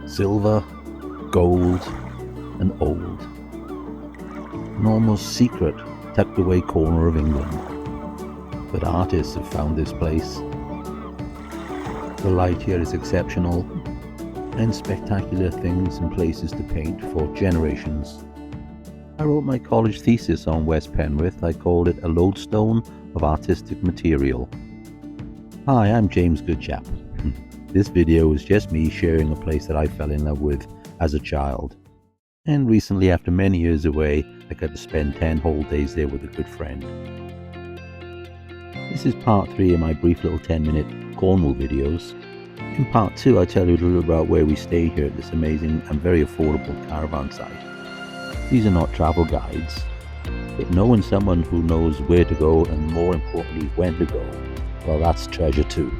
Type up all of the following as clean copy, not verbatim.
Silver, gold, and old. An almost secret, tucked away corner of England. But artists have found this place. The light here is exceptional, and spectacular things and places to paint for generations. I wrote my college thesis on West Penwith. I called it a lodestone of artistic material. Hi, I'm James Goodchap. This video is just me sharing a place that I fell in love with as a child. And recently, after many years away, I got to spend 10 whole days there with a good friend. This is part 3 of my brief little 10-minute Cornwall videos. In part 2, I tell you a little about where we stay here at this amazing and very affordable caravan site. These are not travel guides, but knowing someone who knows where to go and more importantly when to go, well, that's treasure too.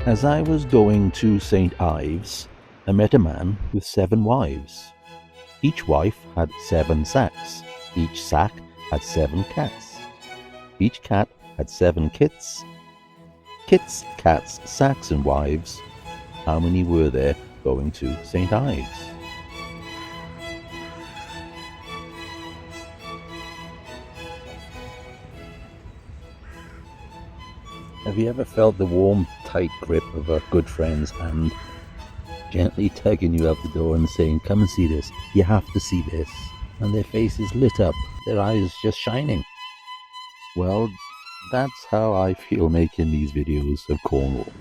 As I was going to St. Ives, I met a man with 7 wives. Each wife had 7 sacks. Each sack had 7 cats. Each cat had 7 kits. Kits, cats, sacks and wives. How many were there going to St. Ives? Have you ever felt the warm, tight grip of a good friend's hand, gently tugging you out the door and saying, "Come and see this, you have to see this," and their faces lit up, their eyes just shining? Well, that's how I feel making these videos of Cornwall.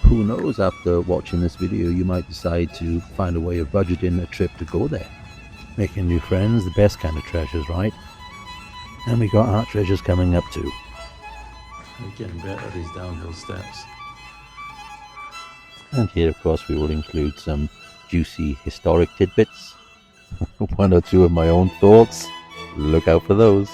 Who knows, after watching this video you might decide to find a way of budgeting a trip to go there. Making new friends, the best kind of treasures, right? And we got art treasures coming up too. We're getting better at these downhill steps. And here, of course, we will include some juicy historic tidbits. 1 or 2 of my own thoughts. Look out for those.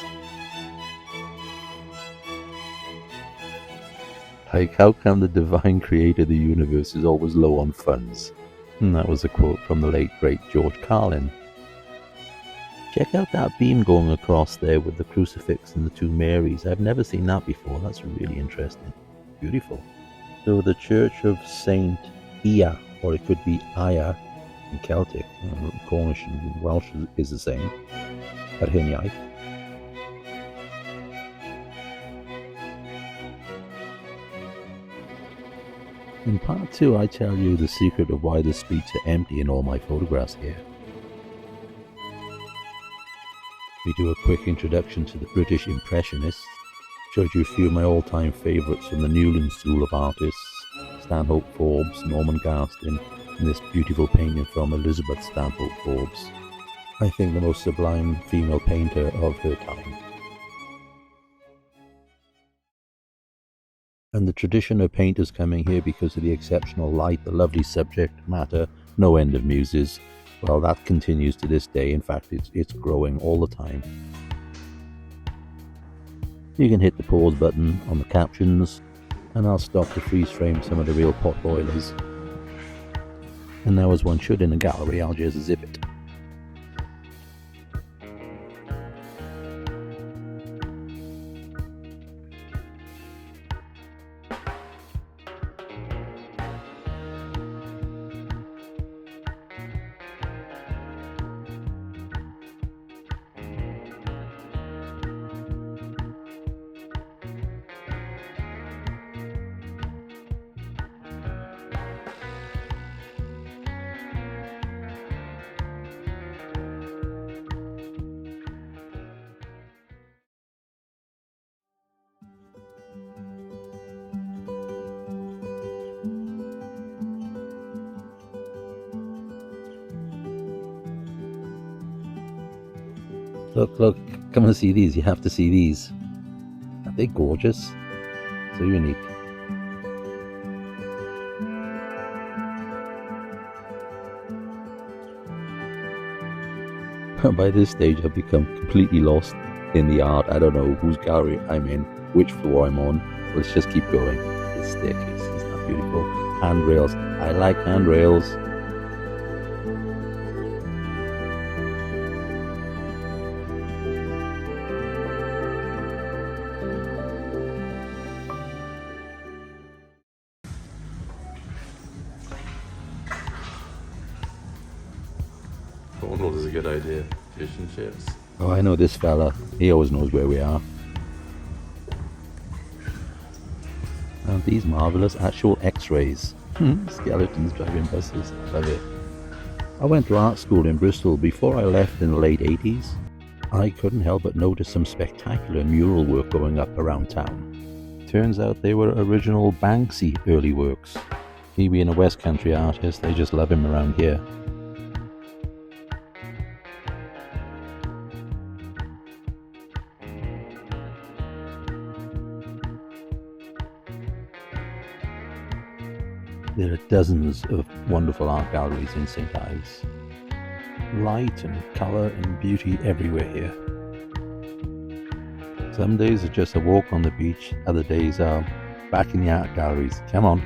Like, how come the divine creator of the universe is always low on funds? And that was a quote from the late, great George Carlin. Check out that beam going across there with the crucifix and the 2 Marys. I've never seen that before. That's really interesting. Beautiful. So the Church of Saint Ia, or it could be Aya in Celtic, Cornish and Welsh is the same, but Hynyaith. In part 2, I tell you the secret of why the streets are empty in all my photographs here. We do a quick introduction to the British impressionists, showed you a few of my all-time favourites from the Newland school of artists, Stanhope Forbes, Norman Garstin, and this beautiful painting from Elizabeth Stanhope Forbes. I think the most sublime female painter of her time. And the tradition of painters coming here because of the exceptional light, the lovely subject matter, no end of muses, well, that continues to this day. In fact, it's growing all the time. You can hit the pause button on the captions, and I'll stop to freeze frame some of the real pot boilers. And now, as one should in a gallery, I'll just zip it. Look, come and see these. You have to see these. Aren't they gorgeous? So unique. By this stage, I've become completely lost in the art. I don't know whose gallery I'm in, which floor I'm on. Let's just keep going. This staircase, isn't that beautiful? Handrails. I like handrails. Cornwall is a good idea. Fish and chips. Oh, I know this fella. He always knows where we are. And these marvellous actual x-rays. Skeletons driving buses. Love it. I went to art school in Bristol before I left in the late 80s. I couldn't help but notice some spectacular mural work going up around town. Turns out they were original Banksy early works. He being a West Country artist, they just love him around here. There are dozens of wonderful art galleries in St. Ives. Light and colour and beauty everywhere here. Some days are just a walk on the beach, other days are back in the art galleries. Come on.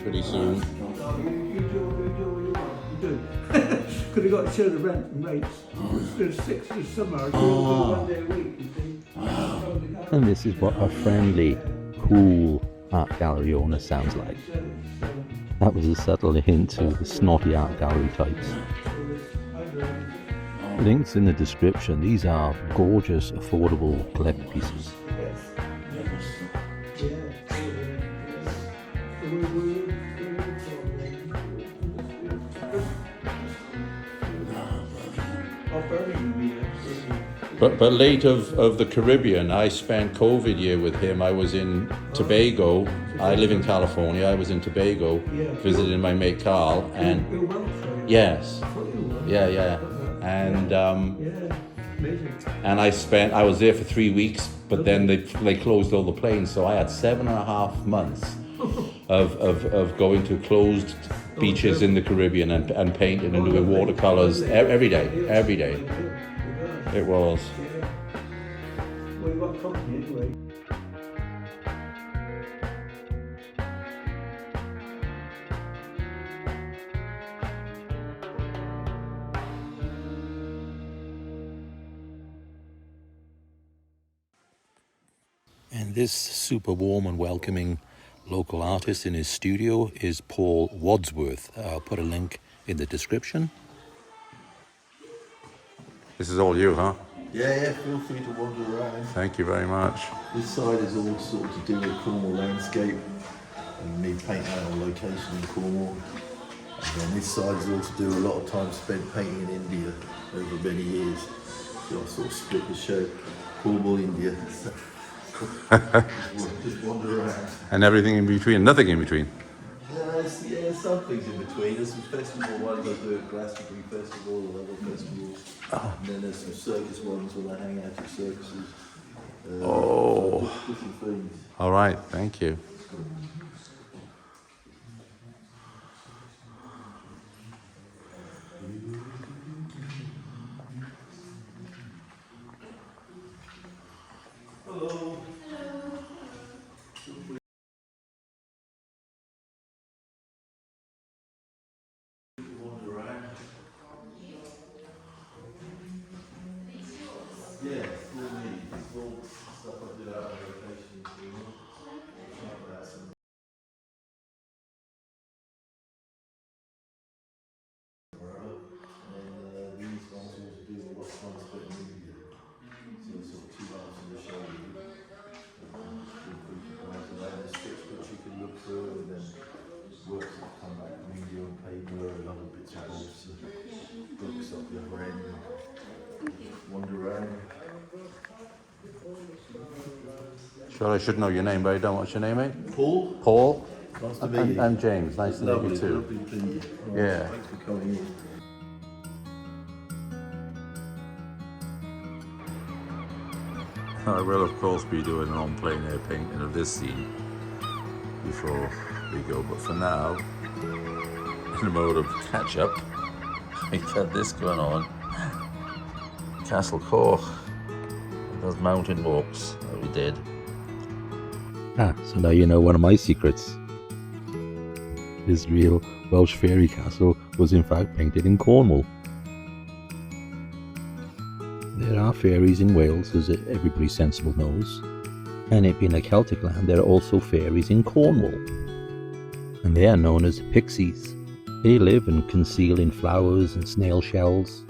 Pretty soon. Could have got to show the rent and rates. There's 6 this summer. I do 1 day a week, you see. And this is what a friendly, cool art gallery owner sounds like. That was a subtle hint to the snotty art gallery types. Links in the description. These are gorgeous, affordable collect pieces. But late of the Caribbean, I spent COVID year with him. I was in Tobago. I live in California. I was in Tobago, visiting my mate Carl, and yes, yeah, and I was there for 3 weeks. But then they closed all the planes, so I had 7.5 months of going to closed beaches in the Caribbean and painting and doing watercolors every day. It was. Well, you've got company anyway. And this super warm and welcoming local artist in his studio is Paul Wadsworth. I'll put a link in the description. This is all you, huh? Yeah, feel free to wander around. Thank you very much. This side is all sort of to do with Cornwall landscape and me painting out on location in Cornwall. And then this side is all to do with a lot of time spent painting in India over many years. So I sort of split the show, Cornwall, India. Just wander around. And everything in between, nothing in between. Yeah, some things in between. There's some festival ones I do at Glastonbury Festival and other festivals. And then there's some circus ones when I hang out at circuses. Different things. All right, thank you. Hello. Yeah, it's all me. It's all stuff I did out on location. And these ones all to do with what's time spent in India. So it's sort of 2 hours in the show. There's sketchbooks you can look through, and then works that come back from India on paper, and other bits and bobs, books up the other end. Wander around. Sure, I should know your name, but I don't. What's your name, mate? Paul? Paul? Nice to meet you. And James. Nice to meet you too. Lovely to meet you. Yeah. Thanks for coming in. I will, of course, be doing an on-plein air painting of this scene before we go. But for now, in a mode of catch-up, we got this going on. Castle Cork. Those mountain walks that we did. So now you know one of my secrets. This real Welsh fairy castle was in fact painted in Cornwall. There are fairies in Wales, as everybody sensible knows. And it being a Celtic land, there are also fairies in Cornwall. And they are known as pixies. They live and conceal in flowers and snail shells.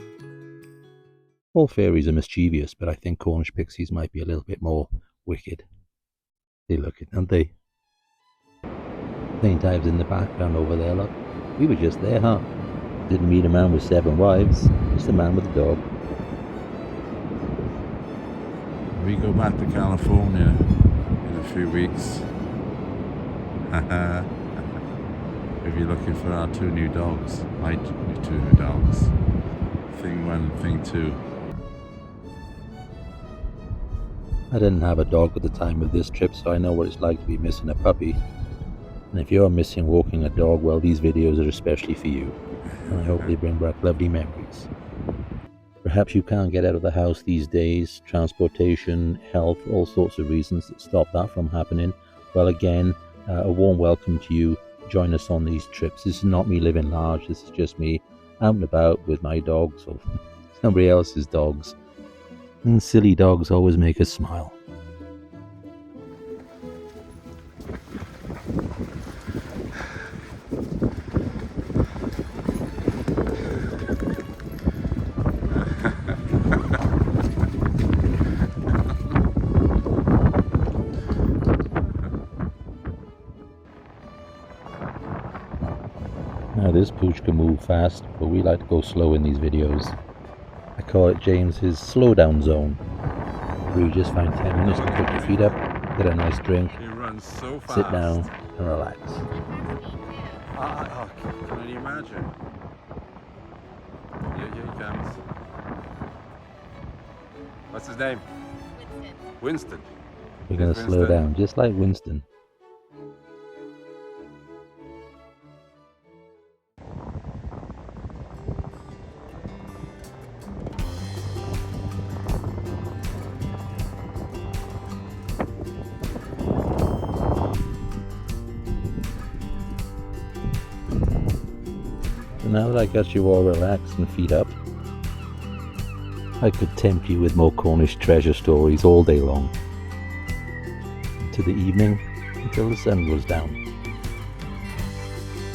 All fairies are mischievous, but I think Cornish pixies might be a little bit more wicked. They look it, aren't they? St. Ives in the background over there, look. We were just there, huh? Didn't meet a man with 7 wives, just a man with a dog. We go back to California in a few weeks. We'll be looking for our 2 new dogs. My 2 new dogs. Thing 1 and Thing 2. I didn't have a dog at the time of this trip, so I know what it's like to be missing a puppy. And if you're missing walking a dog, well, these videos are especially for you. And I hope they bring back lovely memories. Perhaps you can't get out of the house these days, transportation, health, all sorts of reasons that stop that from happening. Well, again, a warm welcome to you. Join us on these trips. This is not me living large, this is just me out and about with my dogs or somebody else's dogs. And silly dogs always make us smile. Now this pooch can move fast, but we like to go slow in these videos. I call it James's slow down zone, where you just find 10 minutes to put your feet up, get a nice drink, He runs so fast. sit down and relax. Can you imagine? Here he comes. What's his name? Winston. We're going to slow Winston. down, just like Winston. Now that I got you all relaxed and feet up, I could tempt you with more Cornish treasure stories all day long. To the evening, until the sun goes down.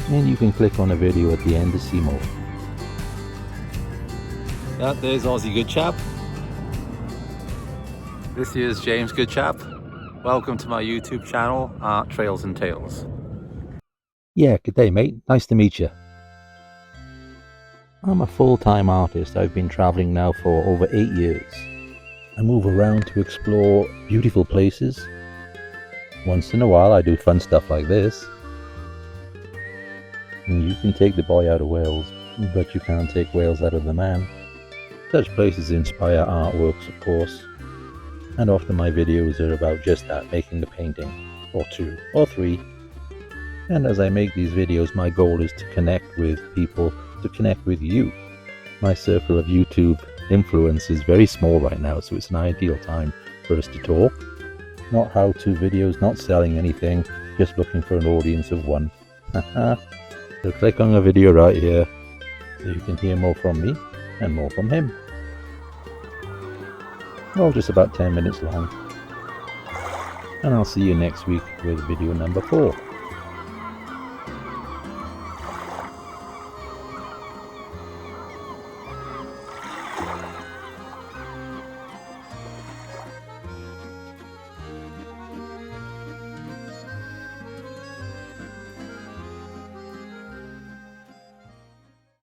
And you can click on a video at the end to see more. There's Aussie Good Chap. This here's James Good Chap. Welcome to my YouTube channel, Art Trails and Tales. Yeah, good day mate, nice to meet you. I'm a full-time artist. I've been traveling now for over 8 years. I move around to explore beautiful places. Once in a while I do fun stuff like this. And you can take the boy out of Wales, but you can't take Wales out of the man. Such places inspire artworks, of course. And often my videos are about just that, making a painting, or 2, or 3. And as I make these videos, my goal is to connect with people, to connect with you. My circle of YouTube influence is very small right now, so it's an ideal time for us to talk. Not how-to videos, not selling anything, just looking for an audience of 1. So click on the video right here so you can hear more from me and more from him. Well, just about 10 minutes long. And I'll see you next week with video number 4.